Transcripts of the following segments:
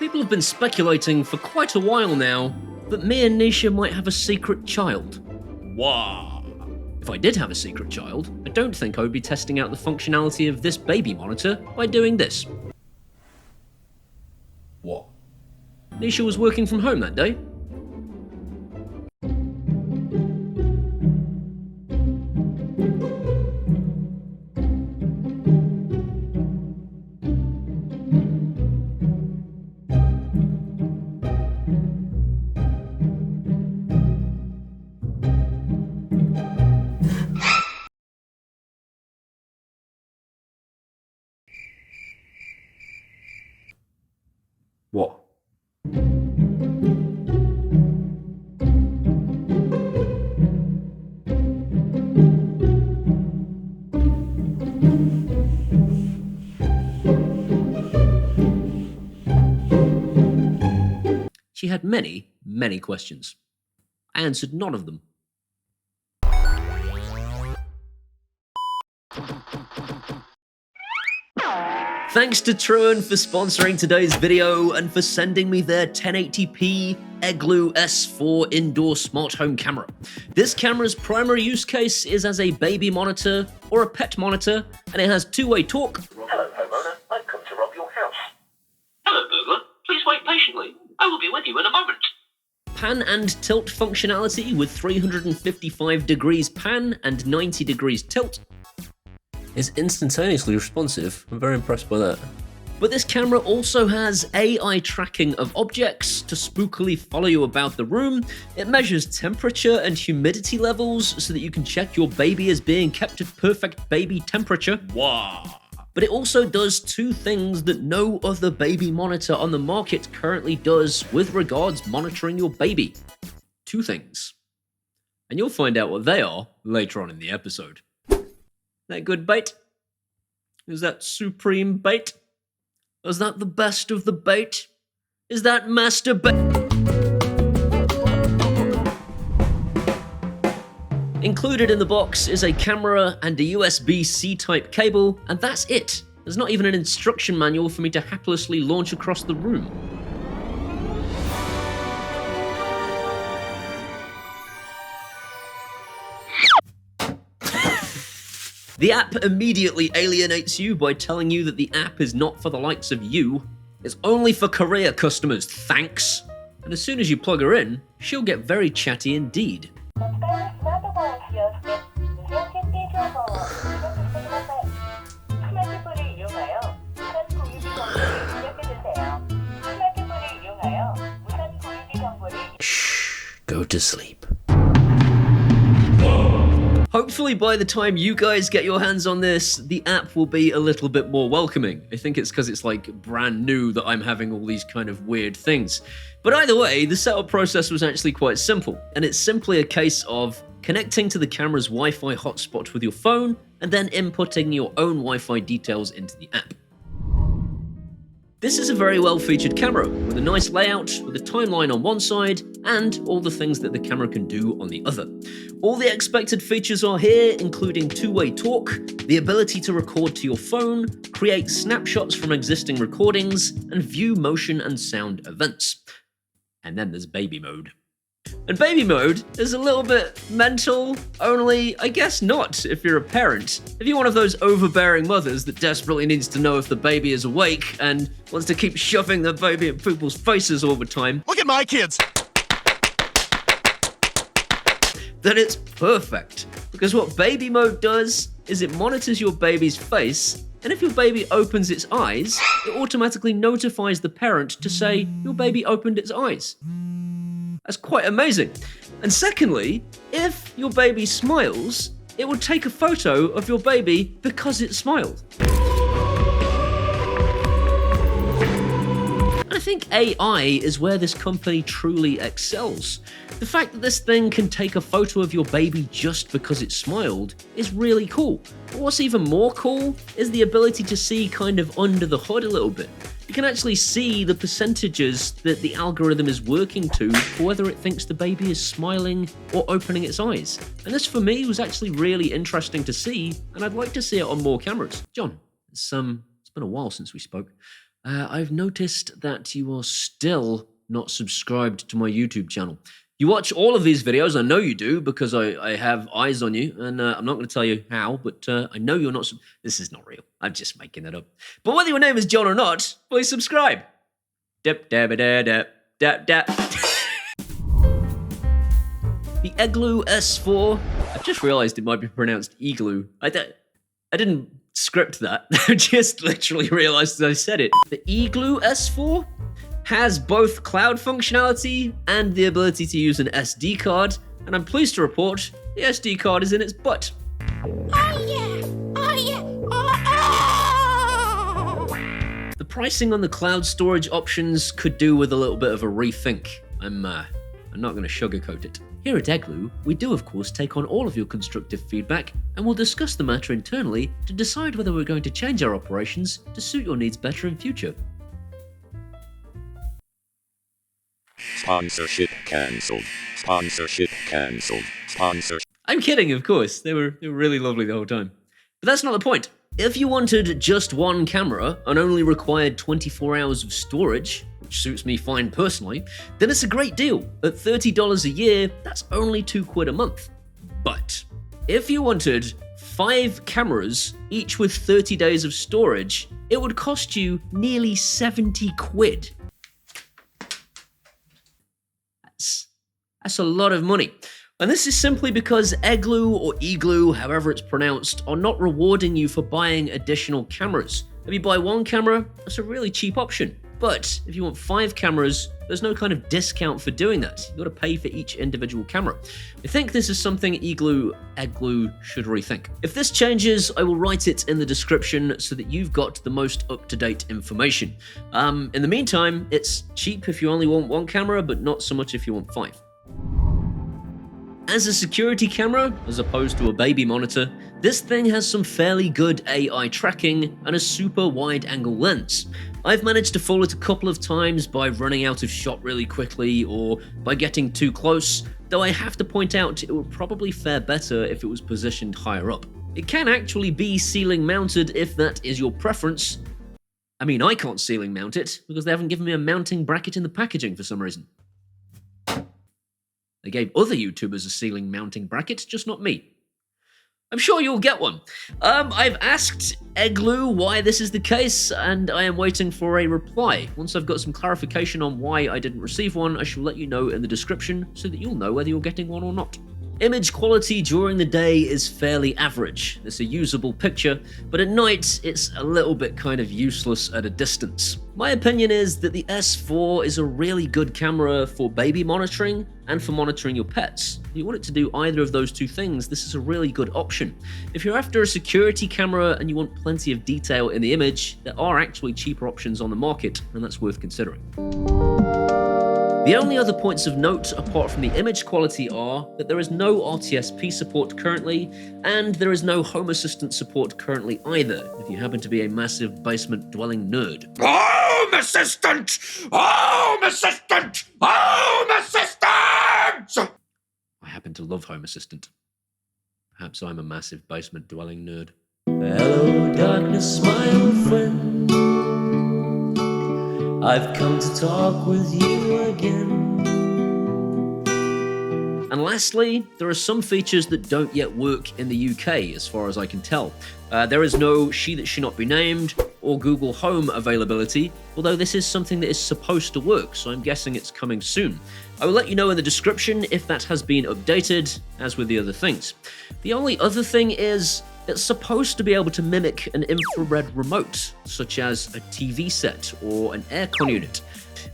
People have been speculating for quite a while now that me and Nisha might have a secret child. Wow. If I did have a secret child, I don't think I would be testing out the functionality of this baby monitor by doing this. What? Nisha was working from home that day. What? She had many, many questions. I answered none of them. Thanks to Truan for sponsoring today's video and for sending me their 1080p Egloo S4 indoor smart home camera. This camera's primary use case is as a baby monitor or a pet monitor, and it has two-way talk. Hello, homeowner. I've come to rob your house. Hello, burglar. Please wait patiently. I will be with you in a moment. Pan and tilt functionality with 355 degrees pan and 90 degrees tilt. It's instantaneously responsive. I'm very impressed by that. But this camera also has AI tracking of objects to spookily follow you about the room. It measures temperature and humidity levels so that you can check your baby is being kept at perfect baby temperature. Wow. But it also does two things that no other baby monitor on the market currently does with regards monitoring your baby. Two things. And you'll find out what they are later on in the episode. That good bait? Is that supreme bait? Is that the best of the bait? Is that master bait? Included in the box is a camera and a USB-C type cable, and that's it. There's not even an instruction manual for me to haplessly launch across the room. The app immediately alienates you by telling you that the app is not for the likes of you. It's only for Korea customers, thanks. And as soon as you plug her in, she'll get very chatty indeed. Shh, go to sleep. Hopefully by the time you guys get your hands on this, the app will be a little bit more welcoming. I think it's because it's like brand new that I'm having all these kind of weird things. But either way, the setup process was actually quite simple, and it's simply a case of connecting to the camera's Wi-Fi hotspot with your phone, and then inputting your own Wi-Fi details into the app. This is a very well-featured camera, with a nice layout, with a timeline on one side, and all the things that the camera can do on the other. All the expected features are here, including two-way talk, the ability to record to your phone, create snapshots from existing recordings, and view motion and sound events. And then there's baby mode. And baby mode is a little bit mental, only I guess not if you're a parent. If you're one of those overbearing mothers that desperately needs to know if the baby is awake and wants to keep shoving their baby in people's faces all the time. Look at my kids! Then it's perfect. Because what baby mode does is it monitors your baby's face, and if your baby opens its eyes, it automatically notifies the parent to say your baby opened its eyes. That's quite amazing. And secondly, if your baby smiles, it will take a photo of your baby because it smiled. And I think AI is where this company truly excels. The fact that this thing can take a photo of your baby just because it smiled is really cool. But what's even more cool is the ability to see kind of under the hood a little bit. You can actually see the percentages that the algorithm is working to for whether it thinks the baby is smiling or opening its eyes. And this for me was actually really interesting to see, and I'd like to see it on more cameras. John, it's been a while since we spoke. I've noticed that you are still not subscribed to my YouTube channel. You watch all of these videos, I know you do, because I have eyes on you, and I'm not going to tell you how, but I know you're not. This is not real. I'm just making that up. But whether your name is John or not, please subscribe. Dip, dab, dab, dab, dab, dab. The Egloo S4. I've just realized it might be pronounced Egloo. I didn't script that. I just literally realized as I said it. The Egloo S4 has both cloud functionality and the ability to use an SD card, and I'm pleased to report the SD card is in its butt. Oh yeah! Oh yeah! Oh! The pricing on the cloud storage options could do with a little bit of a rethink. I'm not going to sugarcoat it. Here at Egloo, we do of course take on all of your constructive feedback, and we'll discuss the matter internally to decide whether we're going to change our operations to suit your needs better in future. Sponsorship cancelled. Sponsorship cancelled. Sponsorship. I'm kidding, of course. They were really lovely the whole time. But that's not the point. If you wanted just one camera and only required 24 hours of storage, which suits me fine personally, then it's a great deal. At $30 a year, that's only £2 a month. But if you wanted 5 cameras, each with 30 days of storage, it would cost you nearly 70 quid. That's a lot of money. And this is simply because Egloo, or Egloo, however it's pronounced, are not rewarding you for buying additional cameras. If you buy one camera, that's a really cheap option. But if you want 5 cameras, there's no kind of discount for doing that. You've got to pay for each individual camera. I think this is something Egloo should rethink. If this changes, I will write it in the description so that you've got the most up-to-date information. In the meantime, it's cheap if you only want one camera, but not so much if you want 5. As a security camera, as opposed to a baby monitor, this thing has some fairly good AI tracking and a super wide-angle lens. I've managed to fool it a couple of times by running out of shot really quickly or by getting too close, though I have to point out it would probably fare better if it was positioned higher up. It can actually be ceiling mounted if that is your preference. I mean, I can't ceiling mount it because they haven't given me a mounting bracket in the packaging for some reason. They gave other YouTubers a ceiling mounting bracket, just not me. I'm sure you'll get one. I've asked Egloo why this is the case, and I am waiting for a reply. Once I've got some clarification on why I didn't receive one, I shall let you know in the description so that you'll know whether you're getting one or not. Image quality during the day is fairly average. It's a usable picture, but at night it's a little bit kind of useless at a distance. My opinion is that the S4 is a really good camera for baby monitoring and for monitoring your pets. If you want it to do either of those two things, this is a really good option. If you're after a security camera and you want plenty of detail in the image, there are actually cheaper options on the market, and that's worth considering. The only other points of note apart from the image quality are that there is no RTSP support currently, and there is no Home Assistant support currently either, if you happen to be a massive basement-dwelling nerd. Home Assistant! Home Assistant! Home Assistant! I happen to love Home Assistant. Perhaps I'm a massive basement-dwelling nerd. Hello, darkness, my old friend. I've come to talk with you again. And lastly, there are some features that don't yet work in the UK, as far as I can tell. There is no She That Should Not Be Named or Google Home availability, although this is something that is supposed to work, so I'm guessing it's coming soon. I will let you know in the description if that has been updated, as with the other things. The only other thing is, it's supposed to be able to mimic an infrared remote, such as a TV set or an aircon unit.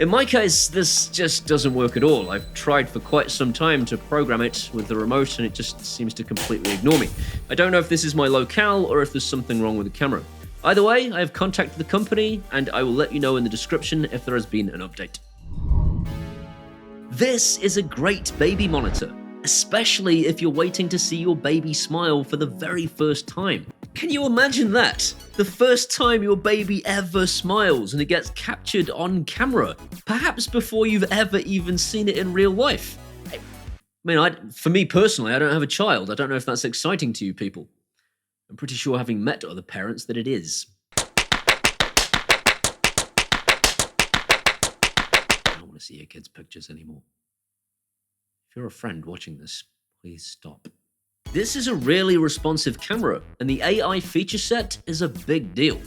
In my case, this just doesn't work at all. I've tried for quite some time to program it with the remote and it just seems to completely ignore me. I don't know if this is my locale or if there's something wrong with the camera. Either way, I have contacted the company and I will let you know in the description if there has been an update. This is a great baby monitor, especially if you're waiting to see your baby smile for the very first time. Can you imagine that? The first time your baby ever smiles and it gets captured on camera, perhaps before you've ever even seen it in real life. I mean, for me personally, I don't have a child. I don't know if that's exciting to you people. I'm pretty sure, having met other parents, that it is. want to see your kids' pictures anymore. If you're a friend watching this, please stop. This is a really responsive camera, and the AI feature set is a big deal.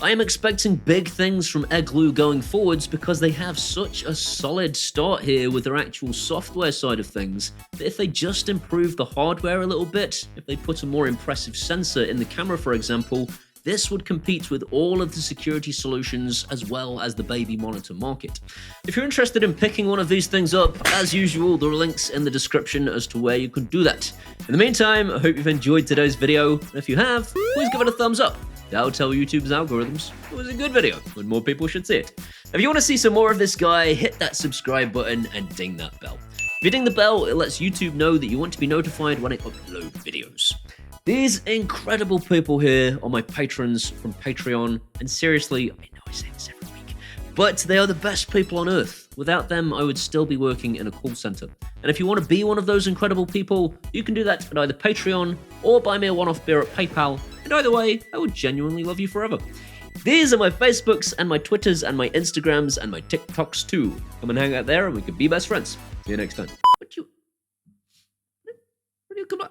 I am expecting big things from Egloo going forwards because they have such a solid start here with their actual software side of things, that if they just improve the hardware a little bit, if they put a more impressive sensor in the camera for example, this would compete with all of the security solutions as well as the baby monitor market. If you're interested in picking one of these things up, as usual, there are links in the description as to where you can do that. In the meantime, I hope you've enjoyed today's video, and if you have, please give it a thumbs up. That'll tell YouTube's algorithms it was a good video, and more people should see it. If you want to see some more of this guy, hit that subscribe button and ding that bell. If you ding the bell, it lets YouTube know that you want to be notified when I upload videos. These incredible people here are my patrons from Patreon, and seriously, I know I say this every week, but they are the best people on earth. Without them, I would still be working in a call center. And if you want to be one of those incredible people, you can do that at either Patreon or buy me a one-off beer at PayPal, and either way, I would genuinely love you forever. These are my Facebooks and my Twitters and my Instagrams and my TikToks too. Come and hang out there and we can be best friends. See you next time. What do you come on?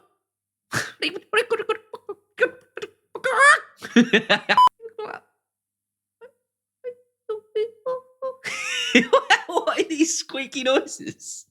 Why are these squeaky noises?